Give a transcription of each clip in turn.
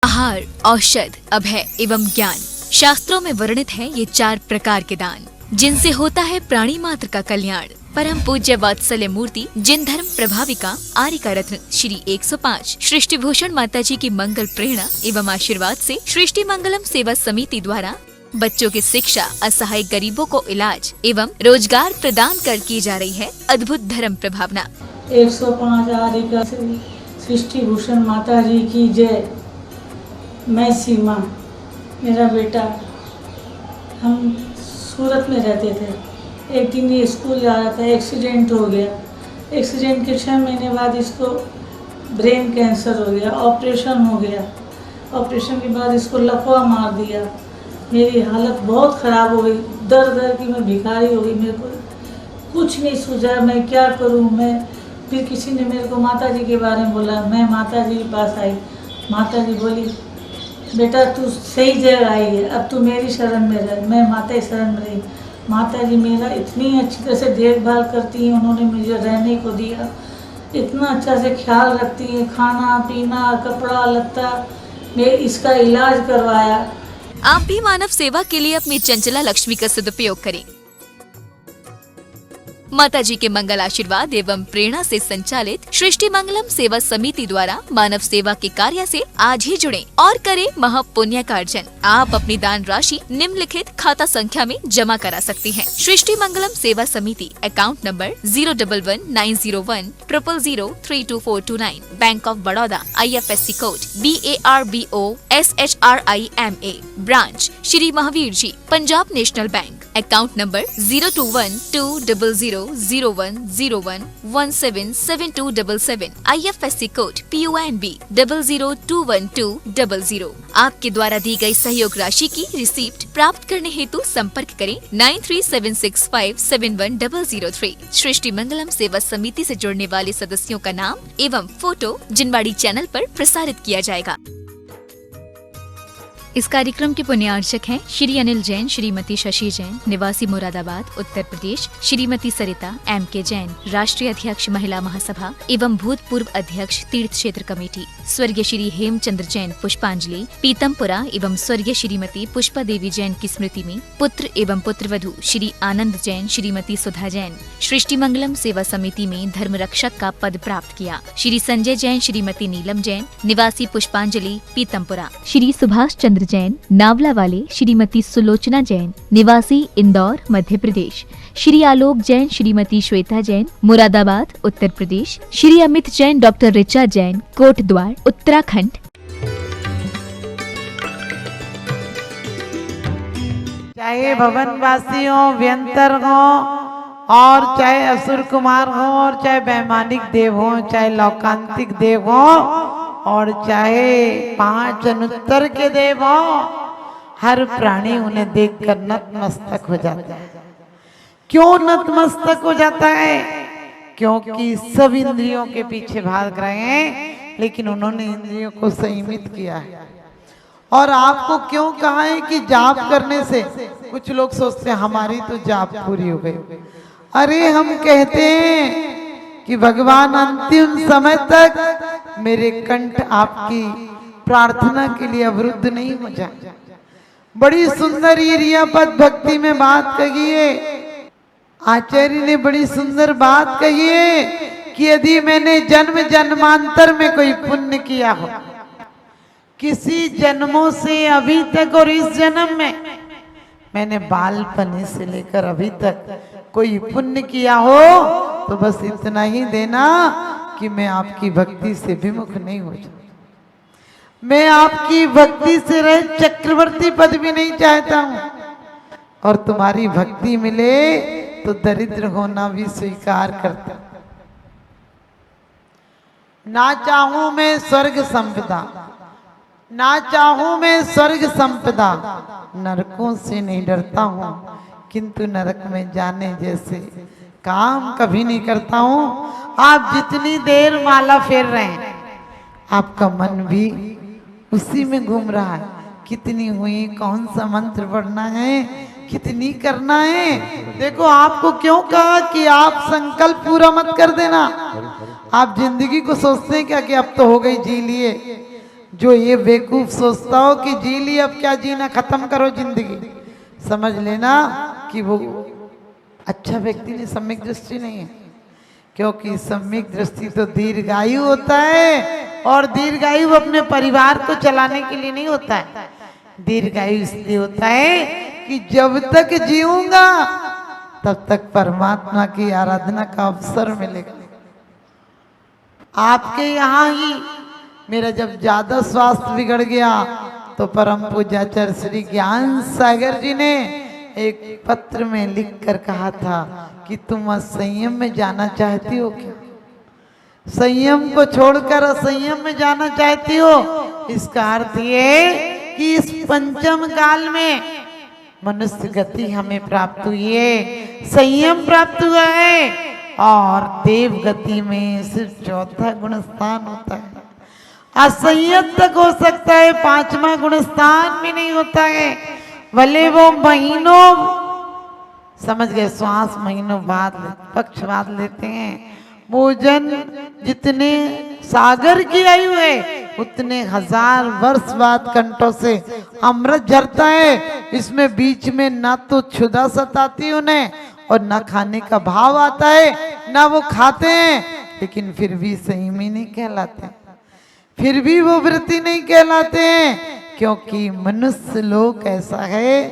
आहार, औषध, अभय एवं ज्ञान। शास्त्रों में वर्णित है ये 4 प्रकार के दान, जिनसे होता है प्राणी मात्र का कल्याण। परम पूज्य वात्सल्य मूर्ति जिन धर्म प्रभाविका आर्यका रत्न श्री 105 सृष्टि भूषण माता जी की मंगल प्रेरणा एवं आशीर्वाद से सृष्टि मंगलम सेवा समिति द्वारा बच्चों की शिक्षा, असहाय गरीबों को इलाज एवं रोजगार प्रदान कर की जा रही है अद्भुत धर्म प्रभावना। 105 आर्यका सृष्टि भूषण माता जी की जय। मैं सीमा, मेरा बेटा, हम सूरत में रहते थे। एक दिन ये स्कूल जा रहा था, एक्सीडेंट हो गया। एक्सीडेंट के 6 महीने बाद इसको ब्रेन कैंसर हो गया, ऑपरेशन हो गया। ऑपरेशन के बाद इसको लकवा मार दिया। मेरी हालत बहुत ख़राब हो गई, दर दर की मैं भिखारी हो गई। मेरे को कुछ नहीं सूझा, मैं क्या करूं। मैं फिर किसी ने मेरे को माता जी के बारे में बोला। मैं माता जी के पास आई। माता जी बोली, बेटा तू सही जगह आई है, अब तू मेरी शरण में रह। मैं माता की शरण में रही। माता जी मेरा इतनी अच्छी तरह से देखभाल करती हैं। उन्होंने मुझे रहने को दिया, इतना अच्छा से ख्याल रखती हैं, खाना पीना, कपड़ा लत्ता, मैं इसका इलाज करवाया। आप भी मानव सेवा के लिए अपनी चंचला लक्ष्मी का सदुपयोग करें। माता जी के मंगल आशीर्वाद एवं प्रेरणा से संचालित सृष्टि मंगलम सेवा समिति द्वारा मानव सेवा के कार्य से आज ही जुड़ें और करें महापुण्य का अर्जन। आप अपनी दान राशि निम्नलिखित खाता संख्या में जमा करा सकती हैं। सृष्टि Mangalam Seva Samiti, account number 0119010032429, bank of Baroda, IFSC code BARBOSHRIMA, branch Shri Mahavir ji, Punjab national bank, account number 0212000101177277, IFSC code PONB 0021200। आपके द्वारा दी गई सहयोग राशि की रिसीप्ट प्राप्त करने हेतु संपर्क करें 9376571003। सृष्टि मंगलम सेवा समिति से जुड़ने वाले सदस्यों का नाम एवं फोटो जिनवाड़ी चैनल पर प्रसारित किया जाएगा। इस कार्यक्रम के पुण्यार्चक हैं श्री अनिल जैन, श्रीमती शशि जैन, निवासी मुरादाबाद, उत्तर प्रदेश, श्रीमती सरिता MK जैन, राष्ट्रीय अध्यक्ष महिला महासभा एवं भूतपूर्व अध्यक्ष तीर्थ क्षेत्र कमेटी, स्वर्गीय श्री हेमचंद्र जैन पुष्पांजलि पीतमपुरा एवं स्वर्गीय श्रीमती पुष्पा देवी जैन की स्मृति में पुत्र एवं पुत्रवधू श्री आनंद जैन, श्रीमती सुधा जैन सृष्टि मंगलम सेवा समिति में धर्म रक्षक का पद प्राप्त किया। श्री संजय जैन, श्रीमती नीलम जैन, निवासी पुष्पांजलि पीतमपुरा, श्री सुभाष चंद्र जैन नावला वाले, श्रीमती सुलोचना जैन निवासी इंदौर मध्य प्रदेश, श्री आलोक जैन, श्रीमती श्वेता जैन मुरादाबाद उत्तर प्रदेश, श्री अमित जैन, डॉक्टर ऋचा जैन कोटद्वार उत्तराखंड। चाहे भवनवासी हो, व्यंतर हो, और चाहे असुर कुमार हो, और चाहे वैमानिक देव हो, चाहे लौकांतिक देव हो, और चाहे 5 अनुत्तर के देव हो, हर प्राणी उन्हें देखकर नतमस्तक हो जाता है। क्यों नतमस्तक हो जाता है? क्योंकि सब इंद्रियों के पीछे भाग रहे हैं, लेकिन उन्होंने इंद्रियों को संयमित किया है। और आपको क्यों कहा है कि जाप करने से, कुछ लोग सोचते हैं हमारी तो जाप पूरी हो गई। अरे हम कहते हैं कि भगवान अंतिम समय तक मेरे कंठ आपकी प्रार्थना के लिए अवरुद्ध नहीं हो जाए। बड़ी सुंदर इरियापद भक्ति में बात कही है। आचार्य ने बड़ी सुंदर बात कही है कि यदि मैंने जन्म जन्मांतर में कोई पुण्य किया हो, किसी जन्मों से अभी तक और इस जन्म में मैंने बालपने से लेकर अभी तक कोई पुण्य किया हो, तो बस इतना ही देना कि मैं आपकी भक्ति से विमुख नहीं हो जाऊं। मैं आपकी भक्ति से रहे चक्रवर्ती पद भी नहीं चाहता हूं, और तुम्हारी भक्ति मिले तो दरिद्र होना भी स्वीकार करता। ना चाहूं मैं स्वर्ग संपदा, ना चाहूं मैं स्वर्ग संपदा, नरकों से नहीं डरता हूं, किंतु नरक में जाने जैसे काम कभी नहीं करता हूं। आप जितनी देर माला फेर रहे हैं, आपका मन भी उसी में घूम रहा है। कितनी हुई, कौन सा मंत्र पढ़ना है, कितनी करना है। देखो आपको क्यों कहा कि आप संकल्प पूरा मत कर देना। आप जिंदगी को सोचते हैं क्या कि अब तो हो गई, जी लिए। जो ये बेवकूफ सोचता हो कि जी ली अब क्या जीना, खत्म करो जिंदगी, समझ लेना कि वो अच्छा व्यक्ति नहीं, सम्यक दृष्टि नहीं है। क्योंकि सम्यक दृष्टि तो दीर्घायु होता है, और दीर्घायु अपने परिवार को चलाने के लिए नहीं होता है। दीर्घायु इसलिए होता है कि जब तक जीऊंगा तब तक परमात्मा की आराधना का अवसर मिलेगा। आपके यहाँ ही मेरा जब ज्यादा स्वास्थ्य बिगड़ गया तो परम पूज्याचार्य श्री ज्ञान सागर जी ने एक पत्र में लिख कर कहा था कि तुम असंयम में जाना चाहती हो क्या? संयम को छोड़कर असंयम में जाना चाहती हो? इसका अर्थ ये कि इस पंचम काल में मनुष्य गति हमें प्राप्त हुई है, संयम प्राप्त हुआ है, और देव गति में सिर्फ चौथा गुण स्थान होता है। असंयत तक हो सकता है, पांचवा गुण स्थान भी नहीं होता है। भले वो महीनों, समझ गए, श्वास महीनों बाद पक्ष बाद लेते हैं। भोजन जितने सागर की आयु है उतने हजार वर्ष बाद कंठों से अमृत झरता है। इसमें बीच में ना तो क्षुधा सताती उन्हें और ना खाने का भाव आता है, ना वो खाते हैं, लेकिन फिर भी संयमी नहीं कहलाते, फिर भी वो व्रती नहीं कहलाते हैं। क्योंकि मनुष्य लोग ऐसा है,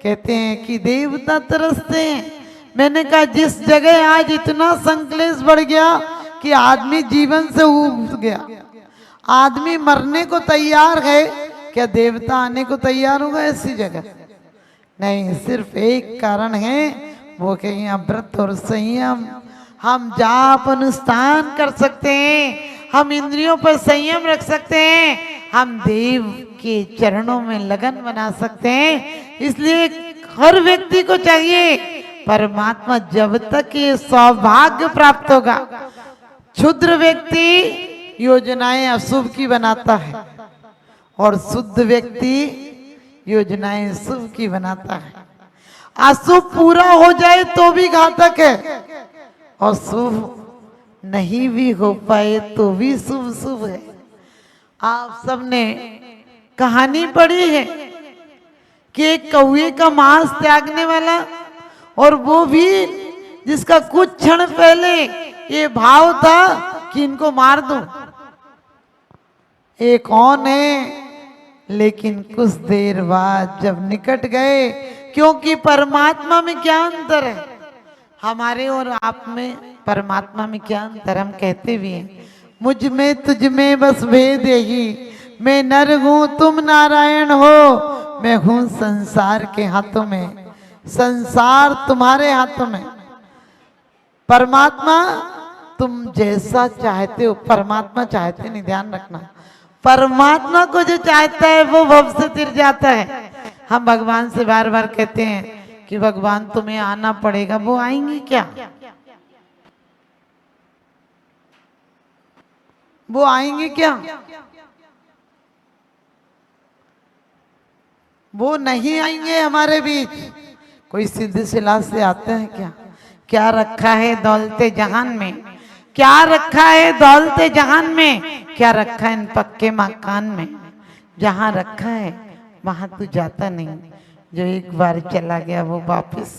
कहते हैं कि देवता तरसते हैं। मैंने कहा जिस जगह आज इतना संक्लेश बढ़ गया कि आदमी जीवन से ऊब गया, आदमी मरने को तैयार है, क्या देवता आने को तैयार होगा ऐसी जगह? नहीं, सिर्फ एक कारण है, वो कहीं व्रत और संयम। हम जाप अनुष्ठान कर सकते हैं, हम इंद्रियों पर संयम रख सकते हैं, हम देव के चरणों में लगन बना सकते हैं। इसलिए हर व्यक्ति को चाहिए, परमात्मा जब तक ये सौभाग्य प्राप्त होगा। क्षुद्र व्यक्ति योजनाएं अशुभ की बनाता है और शुद्ध व्यक्ति योजनाएं शुभ की बनाता है। अशुभ पूरा हो जाए तो भी घातक है, और शुभ नहीं भी हो पाए तो भी शुभ शुभ है। आप सबने कहानी पढ़ी है कि एक कौवे का मांस त्यागने वाला, और वो भी जिसका कुछ क्षण पहले ये भाव था कि इनको मार दूं। ये कौन है? लेकिन कुछ देर बाद जब निकट गए, क्योंकि परमात्मा में क्या अंतर है, हमारे और आप में परमात्मा में क्या अंतर, हम कहते भी हैं मुझ में तुझ में बस भेद यही, मैं नर हूं तुम नारायण हो, मैं हूं संसार के हाथों में, संसार तुम्हारे हाथों में। परमात्मा तुम जैसा चाहते हो, परमात्मा चाहते नहीं, ध्यान रखना। परमात्मा को जो चाहता है वो भव से तिर जाता है। हम भगवान से बार बार कहते हैं कि भगवान तुम्हें आना पड़ेगा, वो आएंगे क्या? वो आएंगे क्या? वो नहीं आएंगे हमारे बीच। कोई सीधे सिला से आते हैं क्या? क्या रखा है दौलते जहान में, क्या रखा है दौलते जहान में, क्या रखा है इन पक्के मकान में? जहां रखा है वहां तू जाता नहीं, जो एक बार चला गया वो वापस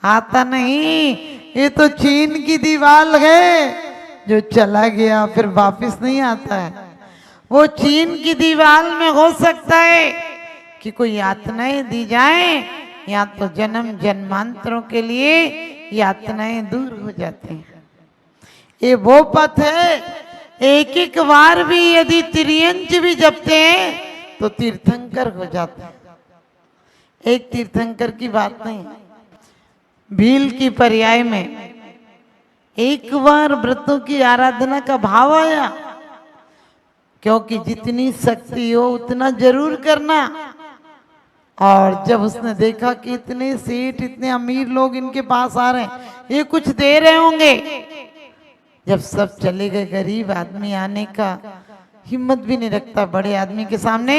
आता नहीं। ये तो चीन की दीवार है, जो चला गया फिर वापस नहीं आता है। वो चीन की दीवार में हो सकता है कि कोई यातनाएं दी जाए, या तो जन्म जन्मांतरों के लिए यातनाएं दूर हो जाती हैं। ये वो पथ है, एक एक बार भी यदि त्रियंच भी जपते हैं तो तीर्थंकर हो जाते हैं। एक तीर्थंकर की बात नहीं, भील की पर्याय में एक बार व्रतों की आराधना का भाव आया, क्योंकि जितनी शक्ति हो उतना जरूर करना। और जब उसने देखा कि इतने सेठ, इतने अमीर लोग इनके पास आ रहे हैं, ये कुछ दे रहे होंगे, जब सब चले गए, गरीब आदमी आने का हिम्मत भी नहीं रखता बड़े आदमी के सामने,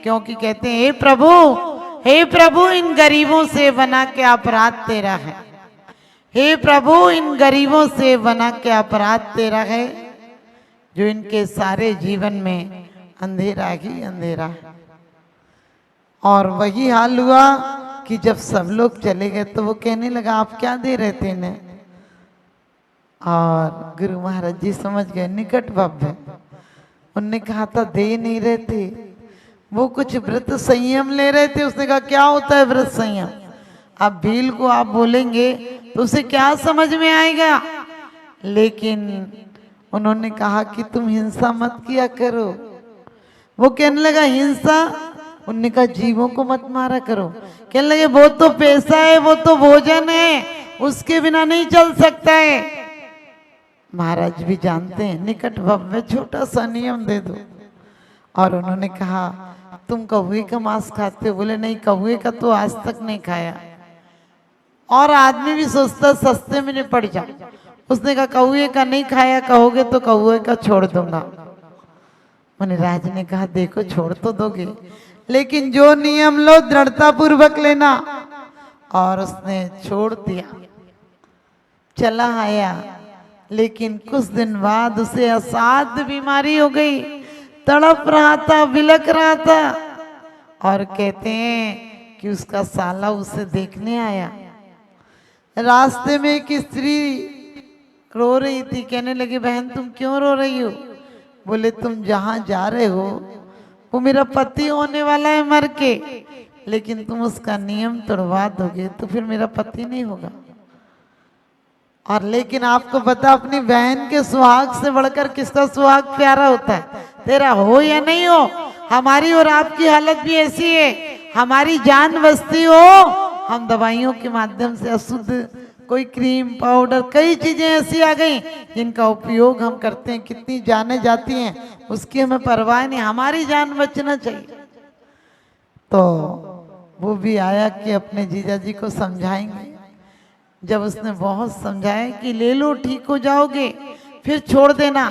क्योंकि कहते हैं हे प्रभु इन गरीबों से बना के अपराध तेरा है, हे प्रभु इन गरीबों से बना के अपराध तेरा है, जो इनके सारे जीवन में अंधेरा ही अंधेरा। और वही हाल हुआ कि जब सब लोग चले गए तो वो कहने लगा आप क्या दे रहे थे इन्हें। और गुरु महाराज जी समझ गए निकट भव्य। उनने कहा था दे नहीं रहे थे, वो कुछ व्रत संयम ले रहे थे। उसने कहा क्या होता है व्रत संयम? अब भील को आप बोलेंगे तो उसे क्या समझ में आएगा। लेकिन उन्होंने कहा कि तुम हिंसा मत किया करो। वो कहने लगा हिंसा? उन्होंने कहा जीवों को मत मारा करो। कहने लगे वो तो पैसा है, वो तो भोजन है, उसके बिना नहीं चल सकता है। महाराज भी जानते हैं निकट भव्य छोटा सा नियम दे दो। और उन्होंने कहा तुम कौवे का मांस खाते हो? बोले नहीं, कौवे का तो आज तक नहीं खाया। और आदमी भी सोचता सस्ते में निपट जा। उसने कहा कौवे का नहीं खाया कहोगे तो कौवे का छोड़ दूंगा। मुनिराज ने कहा देखो छोड़ तो दोगे, लेकिन जो नियम लो दृढ़ता पूर्वक लेना। और उसने छोड़ दिया, चला आया। लेकिन कुछ दिन बाद उसे असाध्य बीमारी हो गई, तड़प रहा था, बिलक रहा था। और कहते हैं कि उसका साला उसे देखने आया। रास्ते में एक स्त्री रो रही थी। कहने लगी बहन तुम क्यों रो रही हो? बोले तुम जहां जा रहे हो वो मेरा पति होने वाला है मर के, लेकिन तुम उसका नियम तोड़वा दोगे तो फिर मेरा पति नहीं होगा। और लेकिन आपको पता अपनी बहन के सुहाग से बढ़कर किसका सुहाग प्यारा होता है? तेरा हो या नहीं हो। हमारी और आपकी हालत भी ऐसी है, हमारी जान बसती हो, हम दवाइयों के माध्यम से अशुद्ध कोई क्रीम पाउडर कई चीजें ऐसी आ गई जिनका उपयोग हम करते हैं, कितनी जाने जाती हैं उसकी हमें परवाह नहीं, हमारी जान बचना चाहिए। तो वो भी आया कि अपने जीजा जी को समझाएंगे। जब उसने बहुत समझाया कि ले लो ठीक हो जाओगे फिर छोड़ देना।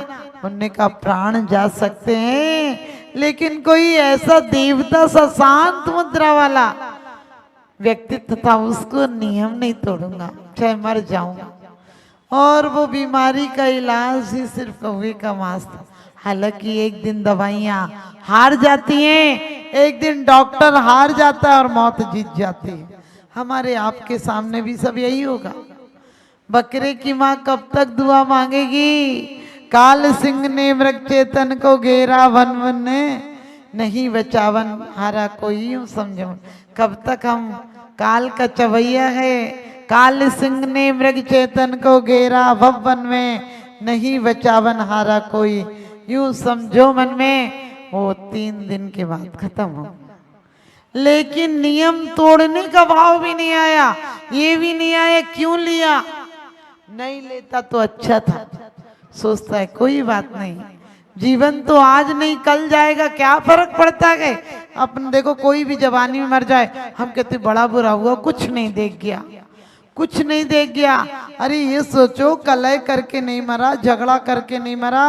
उनने कहा प्राण जा सकते हैं, लेकिन कोई ऐसा देवता सा शांत मुद्रा वाला व्यक्तित्व था उसको नियम नहीं तोड़ूंगा चाहे मर जाऊंगा। और वो बीमारी का इलाज ही सिर्फ कौवे का मांस था। हालांकि एक दिन दवाइयां हार जाती हैं, एक दिन डॉक्टर हार जाता है और मौत जीत जाती है। हमारे आपके सामने भी सब यही होगा। बकरे की माँ कब तक दुआ मांगेगी? काल सिंह ने मृग चेतन को घेरा वन वन ने नहीं बचावन हारा कोई यूं समझो। कब तक हम काल का चवैया है। काल सिंह ने मृग चेतन को घेरा भवन में नहीं बचावन हारा कोई यूं समझो मन में। वो 3 दिन के बाद खत्म हो। लेकिन नियम तोड़ने का भाव भी नहीं आया, ये भी नहीं आया क्यों लिया? नहीं लेता तो अच्छा था। सोचता है कोई बात नहीं, जीवन तो आज नहीं कल जाएगा, क्या फर्क पड़ता है। अपन देखो कोई भी जवानी में मर जाए हम कहते बड़ा बुरा हुआ, कुछ नहीं देख गया, कुछ नहीं देख गया। अरे ये सोचो कलह करके नहीं मरा, झगड़ा करके नहीं मरा,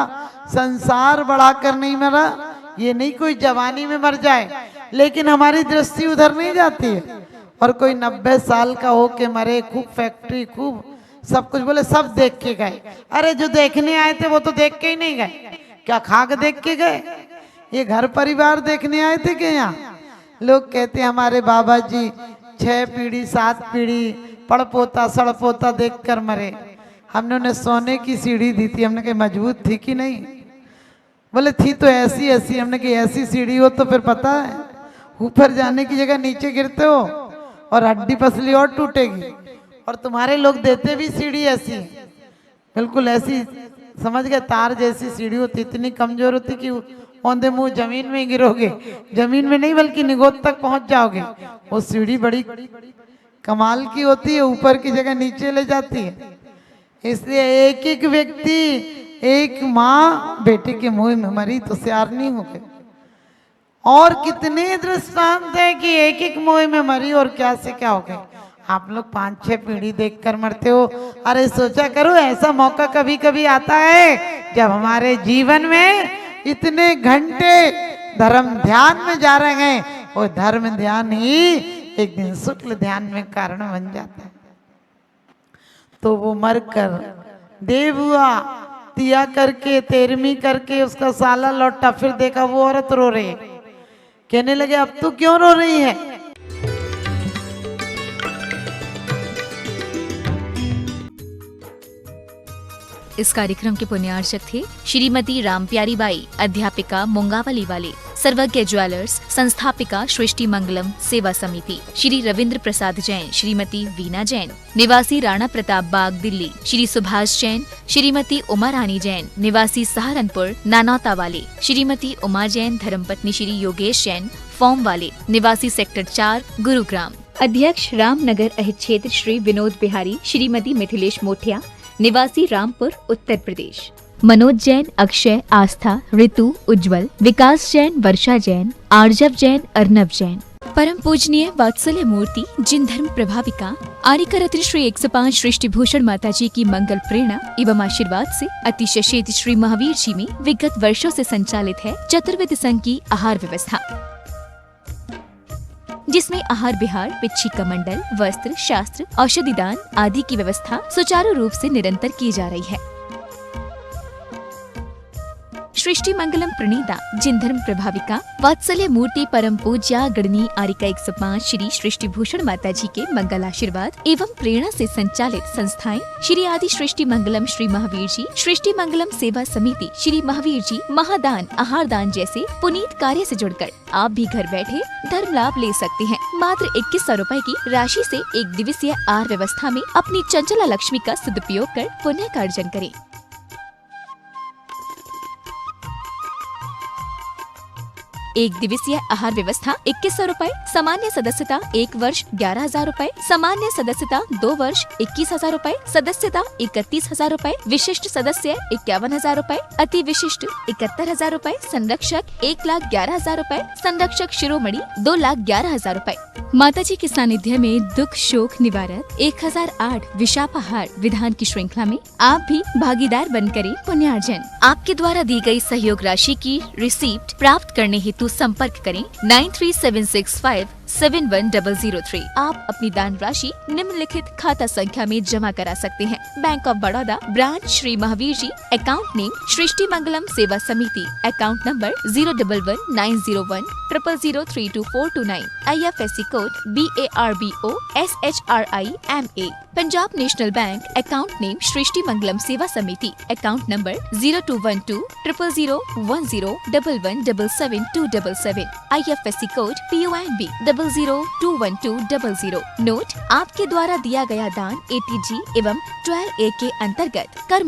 संसार बढ़ाकर नहीं मरा। ये नहीं कोई जवानी में मर जाए, लेकिन हमारी दृष्टि उधर नहीं जाती है। और कोई 90 साल का हो के मरे, खूब फैक्ट्री खूब सब कुछ, बोले सब देख के गए। अरे जो देखने आए थे वो तो देख के ही नहीं गए, क्या खा के देख के गए? ये घर परिवार देखने आए थे क्या? यहाँ लोग कहते हमारे बाबा जी 6 पीढ़ी 7 पीढ़ी पड़पोता सड़पोता देख कर मरे। हमने उन्हें सोने की सीढ़ी दी थी, हमने कहा मजबूत थी कि नहीं? बोले थी तो ऐसी ऐसी। हमने कहा ऐसी सीढ़ी हो तो फिर पता है ऊपर जाने की जगह नीचे गिरते हो और हड्डी पसली और टूटेगी। और तुम्हारे लोग देते भी सीढ़ी ऐसी, बिल्कुल ऐसी समझ गए तार जैसी सीढ़ी होती, इतनी कमजोर होती कि औंधे मुंह जमीन में ही गिरोगे, जमीन में नहीं बल्कि निगोद तक पहुंच जाओगे। वो सीढ़ी बड़ी कमाल की होती है, ऊपर की जगह नीचे ले जाती है। इसलिए एक एक व्यक्ति, एक माँ बेटे के मुंह में मरी तो सियार नहीं हो गए। और कितने दृष्टांत है कि एक एक मुंह में मरी और क्या से क्या हो गए। आप लोग 5-6 पीढ़ी देखकर मरते हो। अरे सोचा करो ऐसा मौका कभी कभी आता है जब हमारे जीवन में इतने घंटे धर्म ध्यान में जा रहे हैं, वो धर्म ध्यान ही एक दिन शुक्ल ध्यान में कारण बन जाता है। तो वो मरकर देव हुआ, तिया करके 13वीं करके उसका साला लौटा, फिर देखा वो औरत रो रही है। कहने लगे अब तू क्यों रो रही है? इस कार्यक्रम के पुण्यार्चक थे श्रीमती रामप्यारी बाई, अध्यापिका मुंगावली वाले, सर्वज्ञ ज्वेलर्स, संस्थापिका सृष्टि मंगलम सेवा समिति, श्री रविंद्र प्रसाद जैन, श्रीमती वीना जैन, निवासी राणा प्रताप बाग दिल्ली, श्री सुभाष जैन, श्रीमती उमा रानी जैन, निवासी सहारनपुर नानौता वाले, श्रीमती उमा जैन, धर्मपत्नी श्री योगेश जैन, फॉर्म वाले, निवासी सेक्टर 4 गुरुग्राम, अध्यक्ष रामनगर अहित क्षेत्र श्री विनोद बिहारी, श्रीमती मिथिलेश मोठिया, निवासी रामपुर उत्तर प्रदेश, मनोज जैन, अक्षय, आस्था, ऋतु, उज्जवल, विकास जैन, वर्षा जैन, आर्जव जैन, अर्नव जैन। परम पूजनीय वात्सल्य मूर्ति जिन धर्म प्रभाविका आर्यका रत्न श्री 105 सृष्टि भूषण माता जी की मंगल प्रेरणा एवं आशीर्वाद से अतिशय क्षेत्र श्री महावीर जी में विगत वर्षों से संचालित है चतुर्विध संघ की आहार व्यवस्था, जिसमें आहार विहार, पिच्छी का मंडल, वस्त्र, शास्त्र, औषधि दान आदि की व्यवस्था सुचारू रूप से निरंतर की जा रही है। सृष्टि मंगलम प्रणीता जिन धर्म प्रभाविका वात्सल्य मूर्ति परम पूज्या गणनी आर्यका 105 श्री सृष्टि भूषण माता जी के मंगल आशीर्वाद एवं प्रेरणा से संचालित संस्थाएं श्री आदि सृष्टि मंगलम श्री महावीर जी, सृष्टि मंगलम सेवा समिति श्री महावीर जी, महादान, आहार दान जैसे पुनीत कार्य से जुड़कर आप भी घर बैठे धर्म लाभ ले सकते हैं। मात्र 2100 रुपए की राशि से एक दिवसीय आहार व्यवस्था में अपनी चंचला लक्ष्मी का सदुपयोग कर पुण्य का अर्जन करें। एक दिवसीय आहार व्यवस्था 2100 रुपए, सामान्य सदस्यता 1 वर्ष 11,000 रुपए, सामान्य सदस्यता 2 वर्ष 21,000 रुपए, सदस्यता 31,000 रुपए, विशिष्ट सदस्य 51,000 रुपए, अति विशिष्ट 71,000 रुपए, संरक्षक 1,11,000 रुपए, संरक्षक शिरोमणि 2,11,000 रुपए। माता जी के सानिध्य में दुख शोक निवारक 1008 विशापाहार विधान की श्रृंखला में आप भी भागीदार बन करें पुण्यार्जन। आपके द्वारा दी गई सहयोग राशि की रिसीप्ट प्राप्त करने हेतु संपर्क करें 9376571003। आप अपनी दान राशि निम्नलिखित खाता संख्या में जमा करा सकते हैं। Bank of Baroda, branch Shri Mahavir ji, account name Srishti Mangalam Seva Samiti, account number 0119010003249, IFSC code BARBO SHRIMA। Punjab national bank, account name Srishti Mangalam Seva Samiti, account number 0212000111772277, IFSC code PONB 0021200। Note: आपके द्वारा दिया गया दान ATG एवं 12A के अंतर्गत कर्म